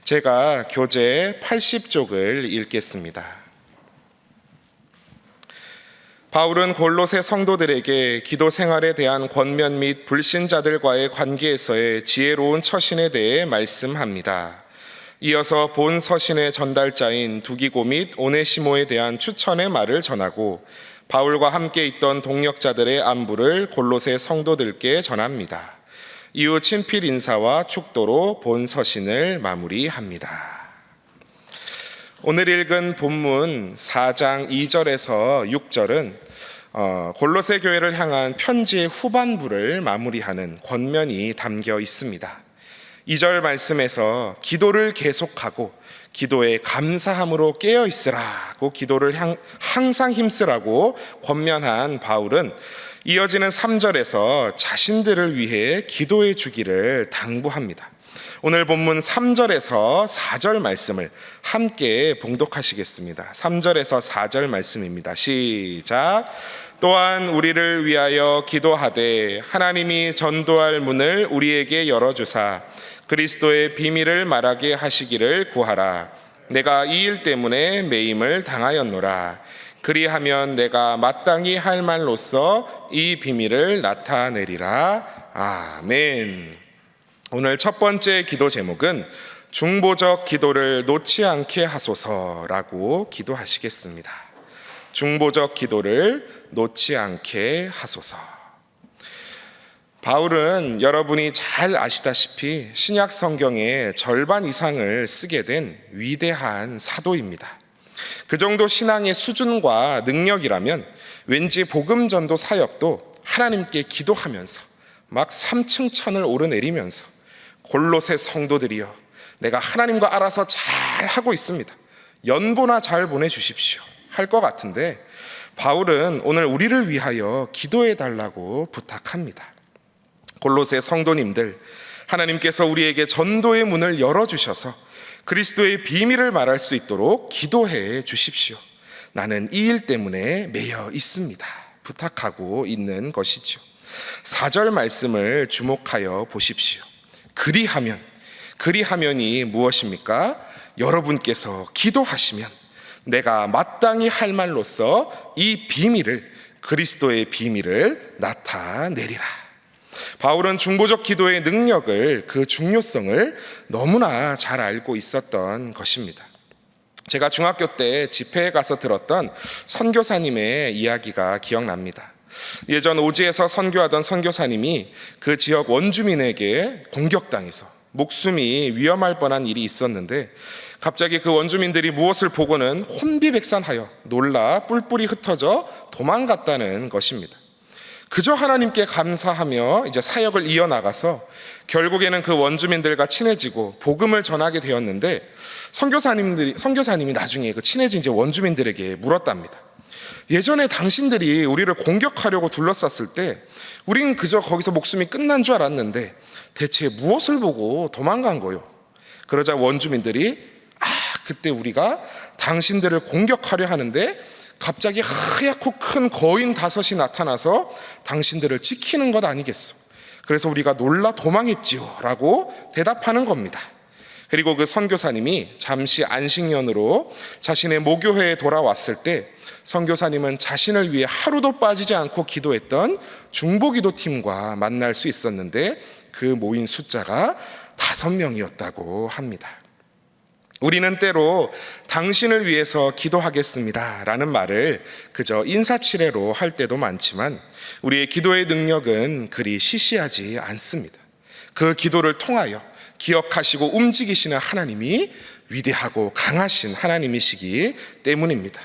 제가 교재 80쪽을 읽겠습니다. 바울은 골로새 성도들에게 기도 생활에 대한 권면 및 불신자들과의 관계에서의 지혜로운 처신에 대해 말씀합니다. 이어서 본 서신의 전달자인 두기고 및 오네시모에 대한 추천의 말을 전하고 바울과 함께 있던 동역자들의 안부를 골로새 성도들께 전합니다. 이후 친필 인사와 축도로 본 서신을 마무리합니다. 오늘 읽은 본문 4장 2절에서 6절은 골로새 교회를 향한 편지의 후반부를 마무리하는 권면이 담겨 있습니다. 2절 말씀에서 기도를 계속하고 기도에 감사함으로 깨어 있으라고 기도를 항상 힘쓰라고 권면한 바울은 이어지는 3절에서 자신들을 위해 기도해 주기를 당부합니다. 오늘 본문 3절에서 4절 말씀을 함께 봉독하시겠습니다. 3절에서 4절 말씀입니다. 시작. 또한 우리를 위하여 기도하되 하나님이 전도할 문을 우리에게 열어주사 그리스도의 비밀을 말하게 하시기를 구하라. 내가 이 일 때문에 매임을 당하였노라. 그리하면 내가 마땅히 할 말로써 이 비밀을 나타내리라. 아멘. 오늘 첫 번째 기도 제목은 중보적 기도를 놓지 않게 하소서라고 기도하시겠습니다. 중보적 기도를 놓지 않게 하소서. 바울은 여러분이 잘 아시다시피 신약 성경의 절반 이상을 쓰게 된 위대한 사도입니다. 그 정도 신앙의 수준과 능력이라면 왠지 복음 전도 사역도 하나님께 기도하면서 막 3층 천을 오르내리면서 골로새 성도들이여 내가 하나님과 알아서 잘 하고 있습니다. 연보나 잘 보내주십시오 할 것 같은데 바울은 오늘 우리를 위하여 기도해 달라고 부탁합니다. 골로새 성도님들, 하나님께서 우리에게 전도의 문을 열어주셔서 그리스도의 비밀을 말할 수 있도록 기도해 주십시오. 나는 이 일 때문에 매여 있습니다. 부탁하고 있는 것이죠. 4절 말씀을 주목하여 보십시오. 그리하면이 무엇입니까? 여러분께서 기도하시면 내가 마땅히 할 말로써 이 비밀을, 그리스도의 비밀을 나타내리라. 바울은 중보적 기도의 능력을, 그 중요성을 너무나 잘 알고 있었던 것입니다. 제가 중학교 때 집회에 가서 들었던 선교사님의 이야기가 기억납니다. 예전 오지에서 선교하던 선교사님이 그 지역 원주민에게 공격당해서 목숨이 위험할 뻔한 일이 있었는데 갑자기 그 원주민들이 무엇을 보고는 혼비백산하여 놀라 뿔뿔이 흩어져 도망갔다는 것입니다. 그저 하나님께 감사하며 이제 사역을 이어나가서 결국에는 그 원주민들과 친해지고 복음을 전하게 되었는데 선교사님이 나중에 그 친해진 이제 원주민들에게 물었답니다. 예전에 당신들이 우리를 공격하려고 둘러쌌을 때 우린 그저 거기서 목숨이 끝난 줄 알았는데 대체 무엇을 보고 도망간 거요? 그러자 원주민들이 그때 우리가 당신들을 공격하려 하는데 갑자기 하얗고 큰 거인 5이 나타나서 당신들을 지키는 것 아니겠소? 그래서 우리가 놀라 도망했지요 라고 대답하는 겁니다. 그리고 그 선교사님이 잠시 안식년으로 자신의 모교회에 돌아왔을 때 선교사님은 자신을 위해 하루도 빠지지 않고 기도했던 중보기도팀과 만날 수 있었는데 그 모인 숫자가 5명이었다고 합니다. 우리는 때로 당신을 위해서 기도하겠습니다 라는 말을 그저 인사치레로 할 때도 많지만 우리의 기도의 능력은 그리 시시하지 않습니다. 그 기도를 통하여 기억하시고 움직이시는 하나님이 위대하고 강하신 하나님이시기 때문입니다.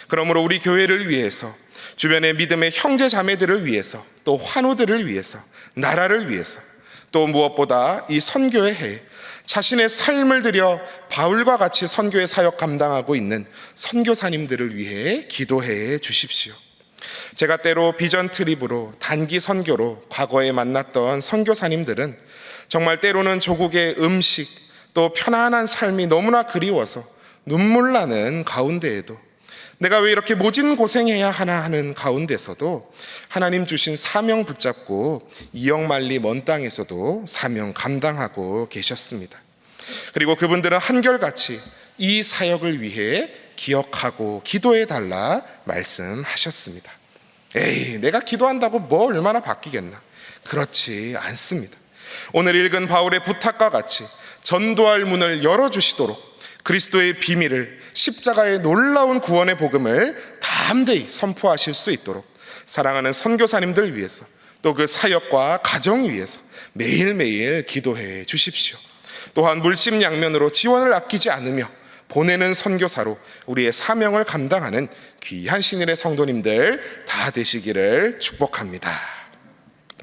그러므로 우리 교회를 위해서, 주변의 믿음의 형제 자매들을 위해서, 또 환우들을 위해서, 나라를 위해서, 또 무엇보다 이 선교의 해 자신의 삶을 들여 바울과 같이 선교의 사역 감당하고 있는 선교사님들을 위해 기도해 주십시오. 제가 때로 비전 트립으로 단기 선교로 과거에 만났던 선교사님들은 정말 때로는 조국의 음식 또 편안한 삶이 너무나 그리워서 눈물 나는 가운데에도 내가 왜 이렇게 모진 고생해야 하나 하는 가운데서도 하나님 주신 사명 붙잡고 이역만리 먼 땅에서도 사명 감당하고 계셨습니다. 그리고 그분들은 한결같이 이 사역을 위해 기억하고 기도해 달라 말씀하셨습니다. 에이, 내가 기도한다고 뭐 얼마나 바뀌겠나? 그렇지 않습니다. 오늘 읽은 바울의 부탁과 같이 전도할 문을 열어주시도록 그리스도의 비밀을, 십자가의 놀라운 구원의 복음을 담대히 선포하실 수 있도록 사랑하는 선교사님들 위해서, 또 그 사역과 가정 위해서 매일매일 기도해 주십시오. 또한 물심양면으로 지원을 아끼지 않으며 보내는 선교사로 우리의 사명을 감당하는 귀한 신일의 성도님들 다 되시기를 축복합니다.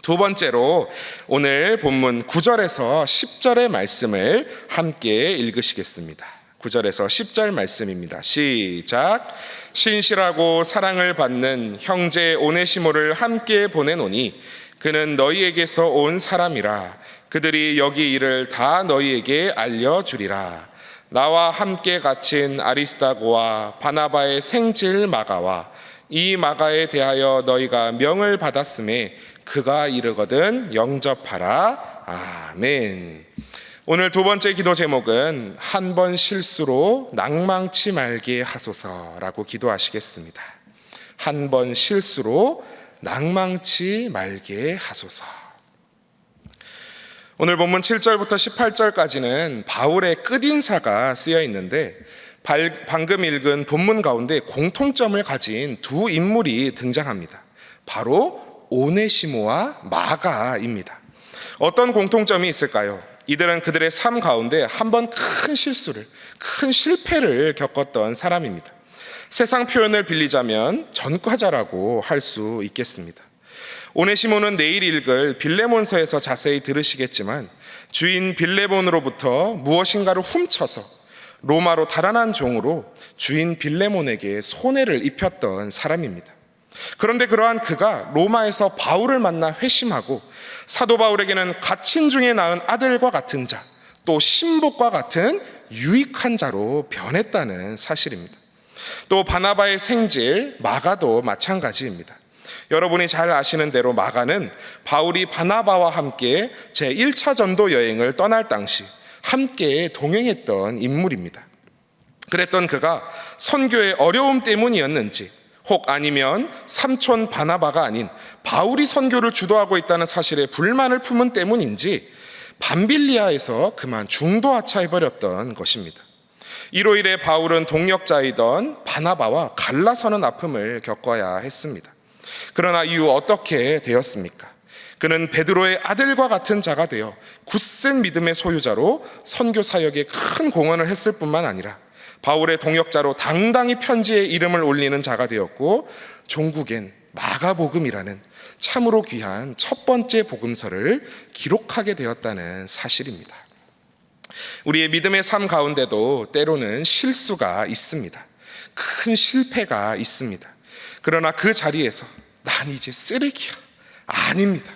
두 번째로 오늘 본문 9절에서 10절의 말씀을 함께 읽으시겠습니다. 9절에서 10절 말씀입니다. 시작. 신실하고 사랑을 받는 형제 오네시모를 함께 보내노니 그는 너희에게서 온 사람이라. 그들이 여기 일을 다 너희에게 알려주리라. 나와 함께 갇힌 아리스다고와 바나바의 생질 마가와 이 마가에 대하여 너희가 명을 받았음에 그가 이르거든 영접하라. 아멘. 오늘 두 번째 기도 제목은 한 번 실수로 낭망치 말게 하소서라고 기도하시겠습니다. 한 번 실수로 낭망치 말게 하소서. 오늘 본문 7절부터 18절까지는 바울의 끝인사가 쓰여 있는데 방금 읽은 본문 가운데 공통점을 가진 두 인물이 등장합니다. 바로 오네시모와 마가입니다. 어떤 공통점이 있을까요? 이들은 그들의 삶 가운데 한 번 큰 실수를, 큰 실패를 겪었던 사람입니다. 세상 표현을 빌리자면 전과자라고 할 수 있겠습니다. 오네시모는 내일 읽을 빌레몬서에서 자세히 들으시겠지만 주인 빌레몬으로부터 무엇인가를 훔쳐서 로마로 달아난 종으로 주인 빌레몬에게 손해를 입혔던 사람입니다. 그런데 그러한 그가 로마에서 바울을 만나 회심하고 사도 바울에게는 갇힌 중에 낳은 아들과 같은 자, 또 신복과 같은 유익한 자로 변했다는 사실입니다. 또 바나바의 생질 마가도 마찬가지입니다. 여러분이 잘 아시는 대로 마가는 바울이 바나바와 함께 제1차 전도 여행을 떠날 당시 함께 동행했던 인물입니다. 그랬던 그가 선교의 어려움 때문이었는지 혹 아니면 삼촌 바나바가 아닌 바울이 선교를 주도하고 있다는 사실에 불만을 품은 때문인지 밤빌리아에서 그만 중도하차해버렸던 것입니다. 이로 인해 바울은 동역자이던 바나바와 갈라서는 아픔을 겪어야 했습니다. 그러나 이후 어떻게 되었습니까? 그는 베드로의 아들과 같은 자가 되어 굳센 믿음의 소유자로 선교 사역에 큰 공헌을 했을 뿐만 아니라 바울의 동역자로 당당히 편지에 이름을 올리는 자가 되었고 종국엔 마가복음이라는 참으로 귀한 첫 번째 복음서를 기록하게 되었다는 사실입니다. 우리의 믿음의 삶 가운데도 때로는 실수가 있습니다. 큰 실패가 있습니다. 그러나 그 자리에서 난 이제 쓰레기야. 아닙니다.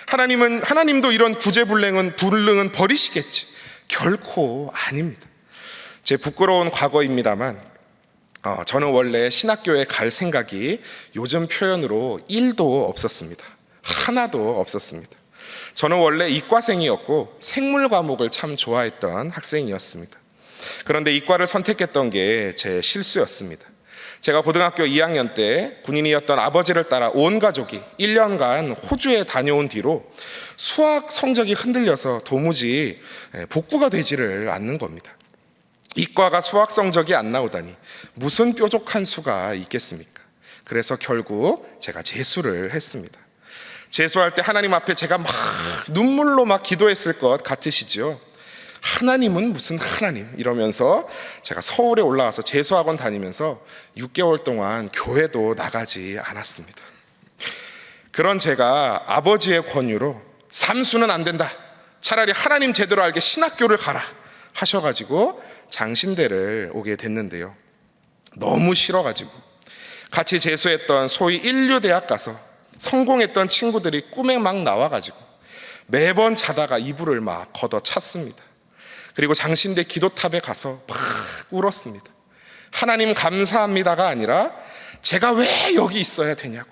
하나님도 이런 구제불능은 버리시겠지. 결코 아닙니다. 제 부끄러운 과거입니다만 저는 원래 신학교에 갈 생각이 요즘 표현으로 1도 없었습니다. 하나도 없었습니다. 저는 원래 이과생이었고 생물 과목을 참 좋아했던 학생이었습니다. 그런데 이과를 선택했던 게 제 실수였습니다. 제가 고등학교 2학년 때 군인이었던 아버지를 따라 온 가족이 1년간 호주에 다녀온 뒤로 수학 성적이 흔들려서 도무지 복구가 되지를 않는 겁니다. 이과가 수학 성적이 안 나오다니 무슨 뾰족한 수가 있겠습니까? 그래서 결국 제가 재수를 했습니다. 재수할 때 하나님 앞에 제가 막 눈물로 막 기도했을 것 같으시죠? 하나님은 무슨 하나님 이러면서 제가 서울에 올라와서 재수학원 다니면서 6개월 동안 교회도 나가지 않았습니다. 그런 제가 아버지의 권유로 삼수는 안 된다. 차라리 하나님 제대로 알게 신학교를 가라 하셔가지고 장신대를 오게 됐는데요. 너무 싫어가지고 같이 재수했던 소위 인류대학 가서 성공했던 친구들이 꿈에 막 나와가지고 매번 자다가 이불을 막 걷어찼습니다. 그리고 장신대 기도탑에 가서 막 울었습니다. 하나님 감사합니다가 아니라 제가 왜 여기 있어야 되냐고,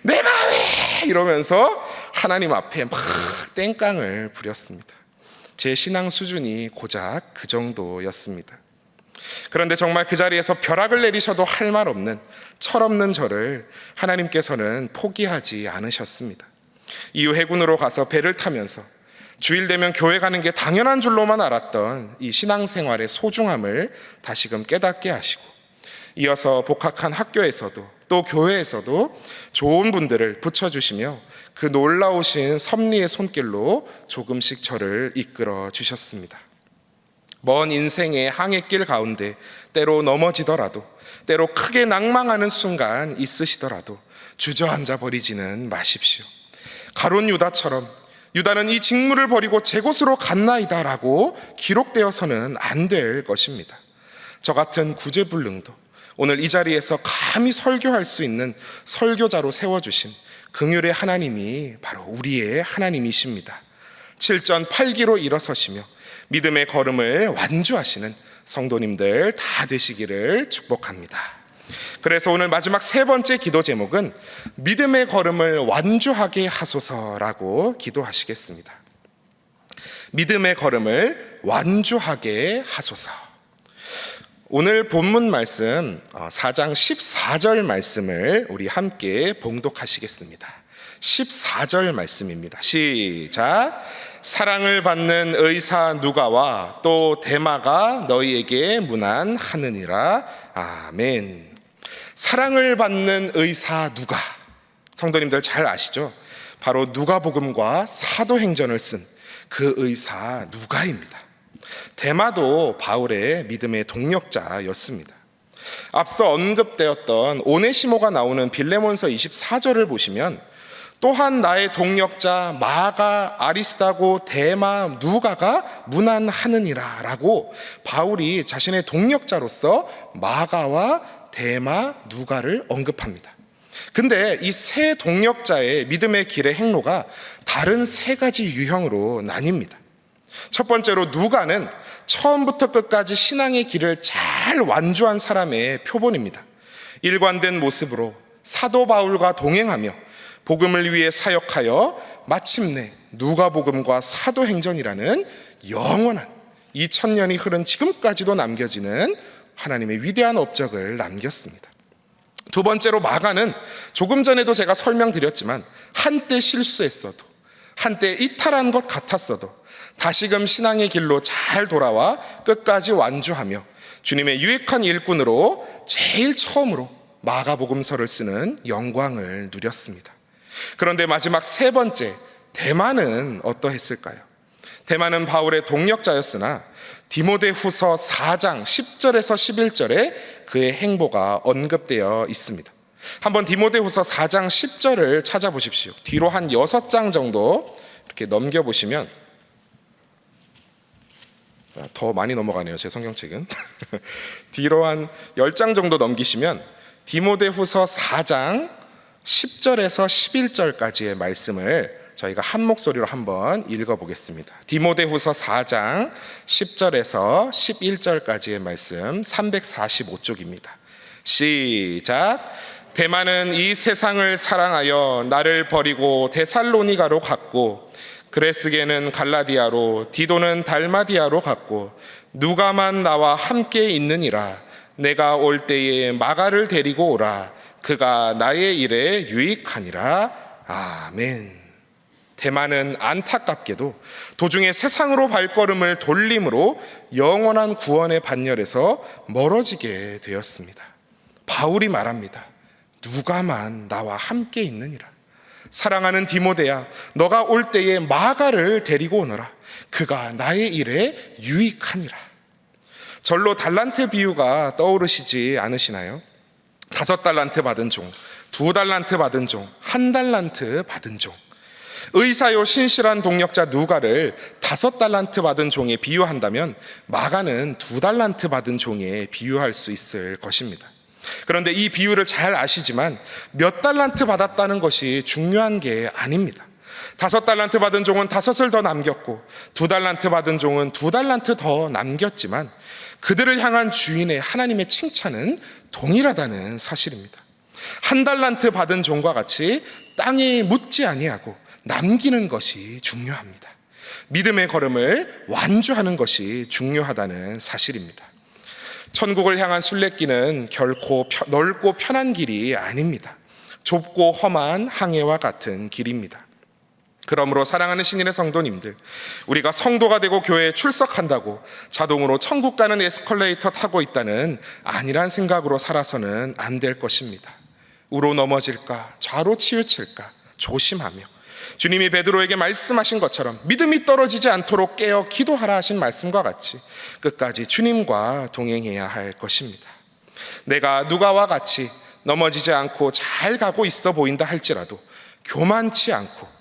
내가 왜 이러면서 하나님 앞에 막 땡깡을 부렸습니다. 제 신앙 수준이 고작 그 정도였습니다. 그런데 정말 그 자리에서 벼락을 내리셔도 할 말 없는 철없는 저를 하나님께서는 포기하지 않으셨습니다. 이후 해군으로 가서 배를 타면서 주일 되면 교회 가는 게 당연한 줄로만 알았던 이 신앙생활의 소중함을 다시금 깨닫게 하시고, 이어서 복학한 학교에서도 또 교회에서도 좋은 분들을 붙여주시며 그 놀라우신 섭리의 손길로 조금씩 저를 이끌어 주셨습니다. 먼 인생의 항해길 가운데 때로 넘어지더라도, 때로 크게 낭망하는 순간 있으시더라도 주저앉아 버리지는 마십시오. 가룟 유다처럼 유다는 이 직무를 버리고 제 곳으로 갔나이다 라고 기록되어서는 안 될 것입니다. 저 같은 구제불능도 오늘 이 자리에서 감히 설교할 수 있는 설교자로 세워주신 긍휼의 하나님이 바로 우리의 하나님이십니다. 7전 8기로 일어서시며 믿음의 걸음을 완주하시는 성도님들 다 되시기를 축복합니다. 그래서 오늘 마지막 세 번째 기도 제목은 믿음의 걸음을 완주하게 하소서라고 기도하시겠습니다. 믿음의 걸음을 완주하게 하소서. 오늘 본문 말씀 4장 14절 말씀을 우리 함께 봉독하시겠습니다. 14절 말씀입니다. 시작. 사랑을 받는 의사 누가와 또 데마가 너희에게 문안하느니라. 아멘. 사랑을 받는 의사 누가, 성도님들 잘 아시죠? 바로 누가복음과 사도행전을 쓴 그 의사 누가입니다. 데마도 바울의 믿음의 동력자였습니다. 앞서 언급되었던 오네시모가 나오는 빌레몬서 24절을 보시면 또한 나의 동력자 마가, 아리스다고, 데마, 누가가 문안하느니라 라고 바울이 자신의 동력자로서 마가와 데마, 누가를 언급합니다. 근데 이 세 동력자의 믿음의 길의 행로가 다른 세 가지 유형으로 나뉩니다. 첫 번째로 누가는 처음부터 끝까지 신앙의 길을 잘 완주한 사람의 표본입니다. 일관된 모습으로 사도 바울과 동행하며 복음을 위해 사역하여 마침내 누가복음과 사도행전이라는 영원한 2000년이 흐른 지금까지도 남겨지는 하나님의 위대한 업적을 남겼습니다. 두 번째로 마가는 조금 전에도 제가 설명드렸지만 한때 실수했어도, 한때 이탈한 것 같았어도 다시금 신앙의 길로 잘 돌아와 끝까지 완주하며 주님의 유익한 일꾼으로 제일 처음으로 마가복음서를 쓰는 영광을 누렸습니다. 그런데 마지막 세 번째 데마는 어떠했을까요? 데마는 바울의 동력자였으나 디모데후서 4장 10절에서 11절에 그의 행보가 언급되어 있습니다. 한번 디모데후서 4장 10절을 찾아보십시오. 뒤로 한 6장 정도 이렇게 넘겨보시면, 더 많이 넘어가네요, 제 성경책은. 뒤로 한 10장 정도 넘기시면 디모데후서 4장 10절에서 11절까지의 말씀을 저희가 한 목소리로 한번 읽어보겠습니다. 디모데후서 4장 10절에서 11절까지의 말씀 345쪽입니다. 시작. 데마는 이 세상을 사랑하여 나를 버리고 데살로니가로 갔고, 그레스게는 갈라디아로, 디도는 달마디아로 갔고, 누가만 나와 함께 있느니라. 내가 올 때에 마가를 데리고 오라. 그가 나의 일에 유익하니라. 아멘. 데마는 안타깝게도 도중에 세상으로 발걸음을 돌림으로 영원한 구원의 반열에서 멀어지게 되었습니다. 바울이 말합니다. 누가만 나와 함께 있느니라. 사랑하는 디모데야, 너가 올 때에 마가를 데리고 오너라. 그가 나의 일에 유익하니라. 절로 달란트 비유가 떠오르시지 않으시나요? 5달란트 받은 종, 2달란트 받은 종, 1달란트 받은 종. 의사요 신실한 동력자 누가를 5달란트 받은 종에 비유한다면 마가는 2달란트 받은 종에 비유할 수 있을 것입니다. 그런데 이 비유를 잘 아시지만 몇 달란트 받았다는 것이 중요한 게 아닙니다. 5달란트 받은 종은 5을 더 남겼고 2달란트 받은 종은 2달란트 더 남겼지만 그들을 향한 주인의 하나님의 칭찬은 동일하다는 사실입니다. 1달란트 받은 종과 같이 땅에 묻지 아니하고 남기는 것이 중요합니다. 믿음의 걸음을 완주하는 것이 중요하다는 사실입니다. 천국을 향한 순례길은 결코 넓고 편한 길이 아닙니다. 좁고 험한 항해와 같은 길입니다. 그러므로 사랑하는 신인의 성도님들, 우리가 성도가 되고 교회에 출석한다고 자동으로 천국 가는 에스컬레이터 타고 있다는 아니란 생각으로 살아서는 안 될 것입니다. 우로 넘어질까, 좌로 치우칠까 조심하며, 주님이 베드로에게 말씀하신 것처럼 믿음이 떨어지지 않도록 깨어 기도하라 하신 말씀과 같이 끝까지 주님과 동행해야 할 것입니다. 내가 누가와 같이 넘어지지 않고 잘 가고 있어 보인다 할지라도 교만치 않고,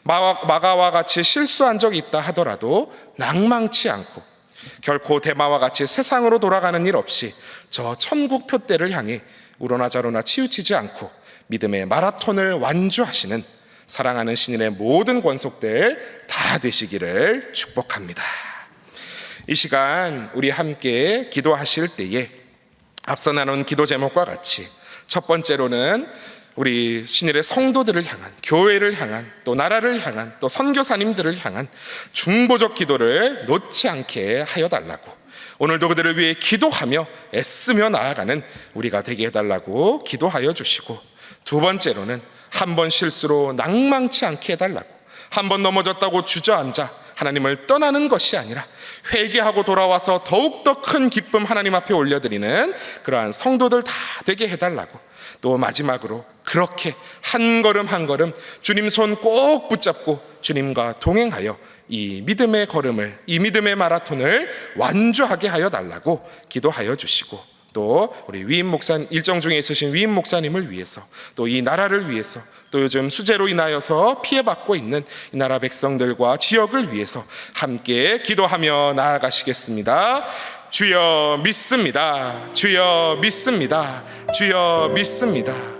마가와 같이 실수한 적이 있다 하더라도 낭망치 않고, 결코 데마와 같이 세상으로 돌아가는 일 없이 저 천국 표대를 향해 우로나 저로나 치우치지 않고 믿음의 마라톤을 완주하시는 사랑하는 신인의 모든 권속들 다 되시기를 축복합니다. 이 시간 우리 함께 기도하실 때에 앞서 나눈 기도 제목과 같이 첫 번째로는 우리 신일의 성도들을 향한, 교회를 향한, 또 나라를 향한, 또 선교사님들을 향한 중보적 기도를 놓지 않게 하여 달라고, 오늘도 그들을 위해 기도하며 애쓰며 나아가는 우리가 되게 해달라고 기도하여 주시고, 두 번째로는 한 번 실수로 낭망치 않게 해달라고, 한 번 넘어졌다고 주저앉아 하나님을 떠나는 것이 아니라 회개하고 돌아와서 더욱더 큰 기쁨 하나님 앞에 올려드리는 그러한 성도들 다 되게 해달라고, 또 마지막으로 그렇게 한 걸음 한 걸음 주님 손 꼭 붙잡고 주님과 동행하여 이 믿음의 걸음을, 이 믿음의 마라톤을 완주하게 하여 달라고 기도하여 주시고, 또 우리 위임 목사님, 일정 중에 있으신 위임 목사님을 위해서, 또 이 나라를 위해서, 또 요즘 수재로 인하여서 피해받고 있는 이 나라 백성들과 지역을 위해서 함께 기도하며 나아가시겠습니다. 주여 믿습니다. 주여 믿습니다. 주여 믿습니다.